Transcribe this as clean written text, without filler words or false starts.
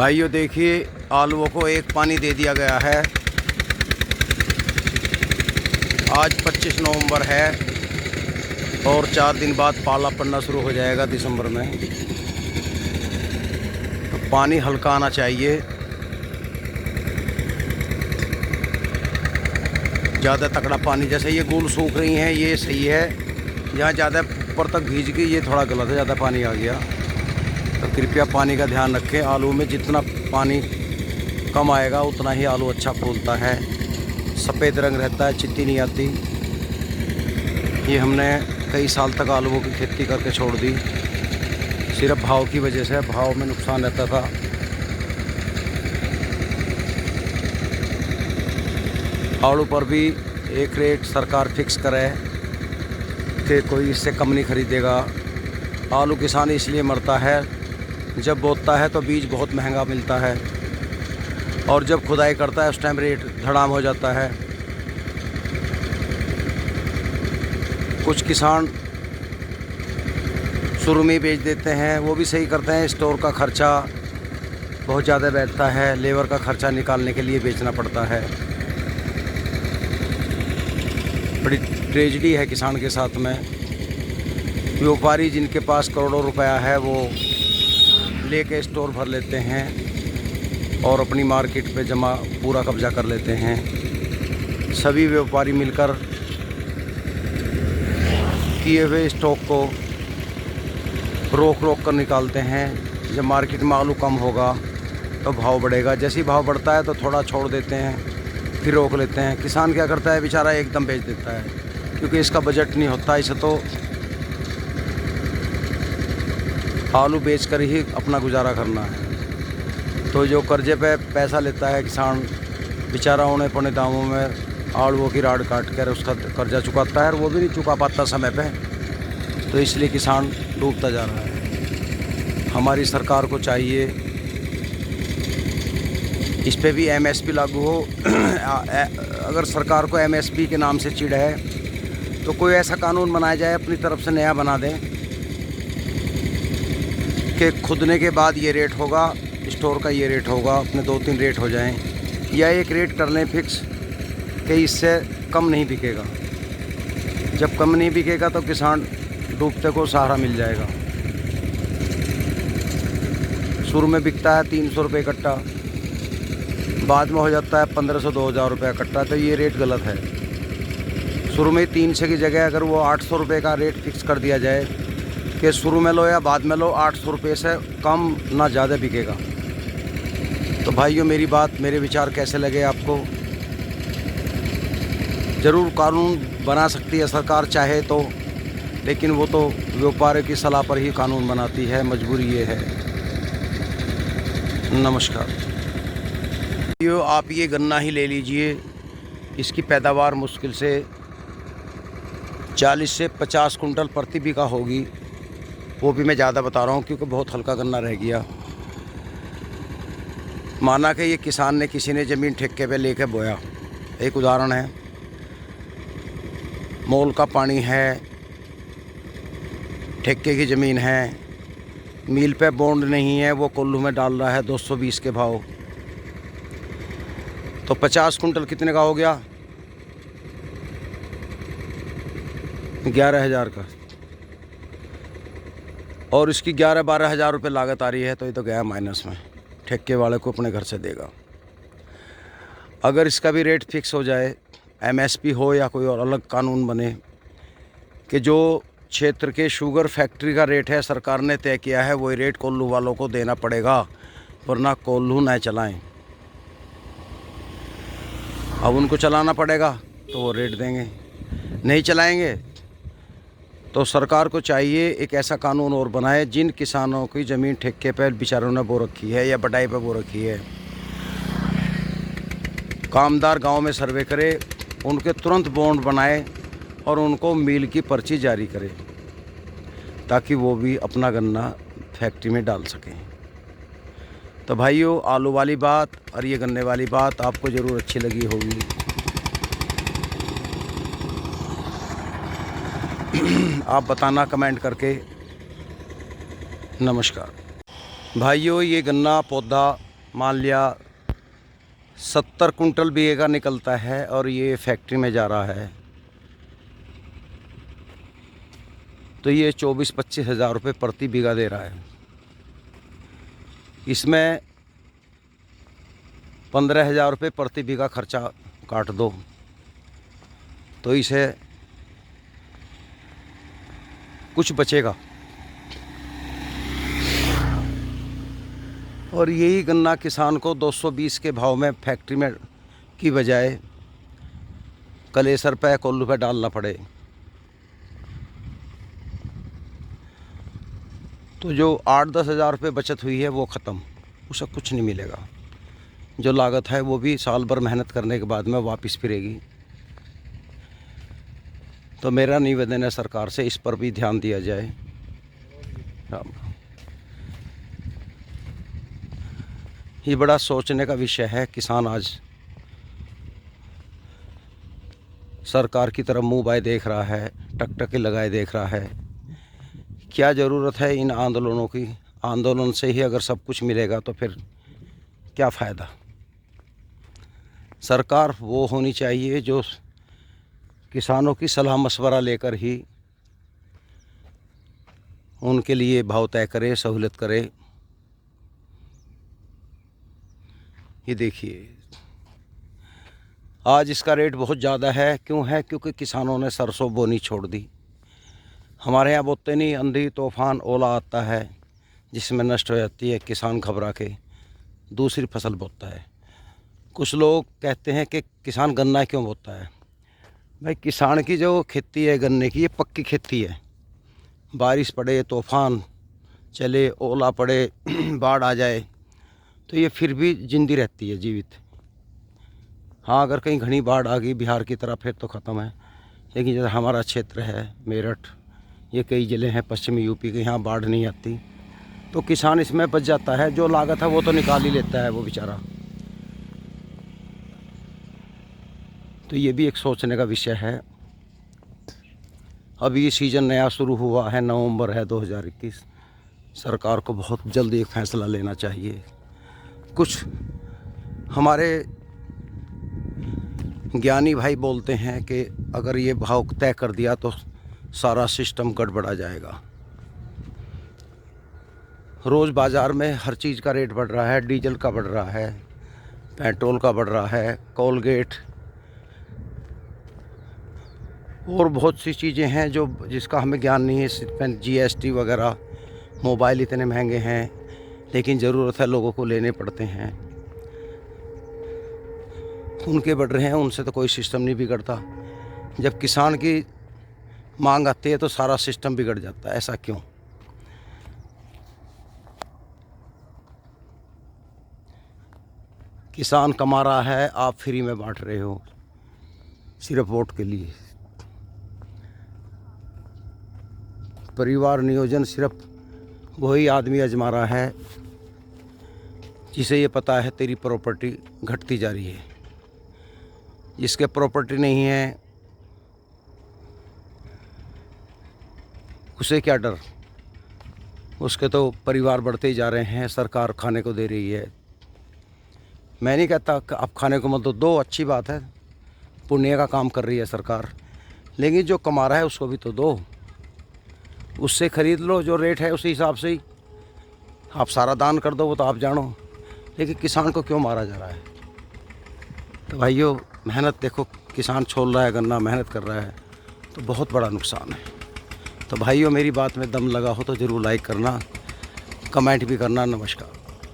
भाइयों देखिए, आलूओं को एक पानी दे दिया गया है। आज 25 नवंबर है और 4 दिन बाद पाला पड़ना शुरू हो जाएगा दिसंबर में। तो पानी हल्का आना चाहिए, ज़्यादा तगड़ा पानी। जैसे ये गूल सूख रही हैं ये सही है, यहाँ ज़्यादा ऊपर तक भीज गई ये थोड़ा गलत है, ज़्यादा पानी आ गया। तो कृपया पानी का ध्यान रखें। आलू में जितना पानी कम आएगा उतना ही आलू अच्छा फूलता है, सफ़ेद रंग रहता है, चित्ती नहीं आती। ये हमने कई साल तक आलूओं की खेती करके छोड़ दी, सिर्फ भाव की वजह से। भाव में नुकसान रहता था। आलू पर भी एक रेट सरकार फिक्स करे कि कोई इससे कम नहीं खरीदेगा। आलू किसान इसलिए मरता है, जब बोता है तो बीज बहुत महंगा मिलता है और जब खुदाई करता है उस टाइम रेट धड़ाम हो जाता है। कुछ किसान शुरू में ही बेच देते हैं, वो भी सही करते हैं। स्टोर का खर्चा बहुत ज़्यादा बैठता है, लेबर का खर्चा निकालने के लिए बेचना पड़ता है। बड़ी ट्रेजेडी है किसान के साथ में। व्यापारी जिनके पास करोड़ों रुपया है वो लेके स्टोर भर लेते हैं और अपनी मार्केट पे जमा पूरा कब्जा कर लेते हैं। सभी व्यापारी मिलकर किए हुए स्टॉक को रोक कर निकालते हैं। जब मार्केट में आलू कम होगा तो भाव बढ़ेगा, जैसे ही भाव बढ़ता है तो थोड़ा छोड़ देते हैं, फिर रोक लेते हैं। किसान क्या करता है बेचारा, एकदम बेच देता है, क्योंकि इसका बजट नहीं होता। इसे तो आलू बेचकर ही अपना गुजारा करना है। तो जो कर्जे पे पैसा लेता है किसान बेचारा, औने पौने दामों में आलूओं की राड़ काट कर उसका कर्जा चुकाता है और वो भी नहीं चुका पाता समय पे। तो इसलिए किसान डूबता जा रहा है। हमारी सरकार को चाहिए इस पे भी एमएसपी लागू हो। अगर सरकार को एमएसपी के नाम से चिढ़ है तो कोई ऐसा कानून बनाया जाए, अपनी तरफ से नया बना दें कि खुदने के बाद ये रेट होगा, स्टोर का ये रेट होगा, अपने 2-3 रेट हो जाएं, या एक रेट कर लें फिक्स कि इससे कम नहीं बिकेगा। जब कम नहीं बिकेगा तो किसान डूबते को सहारा मिल जाएगा। शुरू में बिकता है 300 रुपये कट्टा, बाद में हो जाता है 1500-2000 रुपये कट्टा। तो ये रेट गलत है। शुरू में 300 की जगह अगर वो 800 रुपये का रेट फिक्स कर दिया जाए कि शुरू में लो या बाद में लो, 800 रुपये से कम ना ज़्यादा बिकेगा। तो भाइयों मेरी बात, मेरे विचार कैसे लगे आपको? ज़रूर कानून बना सकती है सरकार चाहे तो, लेकिन वो तो व्यापारियों की सलाह पर ही कानून बनाती है, मजबूरी ये है। नमस्कार। आप ये गन्ना ही ले लीजिए, इसकी पैदावार मुश्किल से 40 से 50 कुंटल प्रति बीघा होगी। वो भी मैं ज़्यादा बता रहा हूँ क्योंकि बहुत हल्का गन्ना रह गया। माना कि ये किसान ने, किसी ने ज़मीन ठेके पे लेके बोया, एक उदाहरण है। मोल का पानी है, ठेके की ज़मीन है, मील पे बॉन्ड नहीं है, वो कोल्लू में डाल रहा है 220 के भाव। तो 50 कुंटल कितने का हो गया? 11,000 का। और इसकी 11-12 हज़ार रुपये लागत आ रही है, तो ये तो गया माइनस में। ठेके वाले को अपने घर से देगा। अगर इसका भी रेट फिक्स हो जाए, एमएसपी हो या कोई और अलग कानून बने कि जो क्षेत्र के शुगर फैक्ट्री का रेट है सरकार ने तय किया है, वही रेट कोल्लू वालों को देना पड़ेगा, वरना कोल्लू न चलाएं। अब उनको चलाना पड़ेगा तो वो रेट देंगे, नहीं चलाएंगे तो सरकार को चाहिए एक ऐसा कानून और बनाए जिन किसानों की ज़मीन ठेके पर बेचारों ने बो रखी है या बटाई पर बो रखी है, कामदार गांव में सर्वे करे, उनके तुरंत बॉन्ड बनाए और उनको मील की पर्ची जारी करे, ताकि वो भी अपना गन्ना फैक्ट्री में डाल सकें। तो भाइयों, आलू वाली बात और ये गन्ने वाली बात आपको ज़रूर अच्छी लगी होगी। आप बताना कमेंट करके। नमस्कार भाइयों, ये गन्ना पौधा मान लिया 70 कुंटल बीघे का निकलता है और ये फैक्ट्री में जा रहा है, तो ये 24-25 हज़ार रुपये प्रति बीघा दे रहा है। इसमें 15,000 रुपये प्रति बीघा खर्चा काट दो, तो इसे कुछ बचेगा। और यही गन्ना किसान को 220 के भाव में फैक्ट्री में की बजाय कलेसर पे कोल्लू पे डालना पड़े, तो जो 8-10 हज़ार रुपये बचत हुई है वो ख़त्म, उसे कुछ नहीं मिलेगा। जो लागत है वो भी साल भर मेहनत करने के बाद में वापस फिरेगी। तो मेरा निवेदन है सरकार से, इस पर भी ध्यान दिया जाए। राम। ये बड़ा सोचने का विषय है। किसान आज सरकार की तरफ मुंह बाए देख रहा है, टकटके लगाए देख रहा है। क्या ज़रूरत है इन आंदोलनों की? आंदोलन से ही अगर सब कुछ मिलेगा तो फिर क्या फ़ायदा? सरकार वो होनी चाहिए जो किसानों की सलाह मशवरा लेकर ही उनके लिए भाव तय करे, सहूलत करे। ये देखिए आज इसका रेट बहुत ज़्यादा है। क्यों है? क्योंकि किसानों ने सरसों बोनी छोड़ दी। हमारे यहाँ बोते नहीं, आंधी तूफान ओला आता है जिसमें नष्ट हो जाती है, किसान घबरा के दूसरी फसल बोता है। कुछ लोग कहते हैं कि किसान गन्ना क्यों बोता है। भाई किसान की जो खेती है गन्ने की, ये पक्की खेती है। बारिश पड़े, तूफान चले, ओला पड़े, बाढ़ आ जाए तो ये फिर भी जिंदी रहती है, जीवित। हाँ, अगर कहीं घनी बाढ़ आ गई बिहार की तरफ फिर तो ख़त्म है। लेकिन जैसे हमारा क्षेत्र है मेरठ, ये कई ज़िले हैं पश्चिमी यूपी के, यहाँ बाढ़ नहीं आती तो किसान इसमें बच जाता है। जो लागत है वो तो निकाल ही लेता है वो बेचारा। तो ये भी एक सोचने का विषय है। अभी ये सीज़न नया शुरू हुआ है, नवंबर है 2021। सरकार को बहुत जल्दी एक फ़ैसला लेना चाहिए। कुछ हमारे ज्ञानी भाई बोलते हैं कि अगर ये भाव तय कर दिया तो सारा सिस्टम गड़बड़ा जाएगा। रोज़ बाज़ार में हर चीज़ का रेट बढ़ रहा है, डीजल का बढ़ रहा है, पेट्रोल का बढ़ रहा है, कोलगेट और बहुत सी चीज़ें हैं जो जिसका हमें ज्ञान नहीं है। GST वगैरह, मोबाइल इतने महंगे हैं लेकिन ज़रूरत है लोगों को लेने पड़ते हैं। उनके बढ़ रहे हैं, उनसे तो कोई सिस्टम नहीं बिगड़ता। जब किसान की मांग आती है तो सारा सिस्टम बिगड़ जाता है। ऐसा क्यों? किसान कमा रहा है, आप फ्री में बांट रहे हो सिर्फ वोट के लिए। परिवार नियोजन सिर्फ वही आदमी आजमा रहा है जिसे ये पता है तेरी प्रॉपर्टी घटती जा रही है। जिसके प्रॉपर्टी नहीं है उसे क्या डर? उसके तो परिवार बढ़ते ही जा रहे हैं, सरकार खाने को दे रही है। मैं नहीं कहता कि आप खाने को मत दो, अच्छी बात है, पुण्य का काम कर रही है सरकार, लेकिन जो कमा रहा है उसको भी तो दो। उससे ख़रीद लो, जो रेट है उसी हिसाब से ही आप सारा दान कर दो, वो तो आप जानो। लेकिन किसान को क्यों मारा जा रहा है? तो भाइयों मेहनत देखो, किसान छोल रहा है गन्ना, मेहनत कर रहा है, तो बहुत बड़ा नुकसान है। तो भाइयों मेरी बात में दम लगा हो तो ज़रूर लाइक करना, कमेंट भी करना। नमस्कार।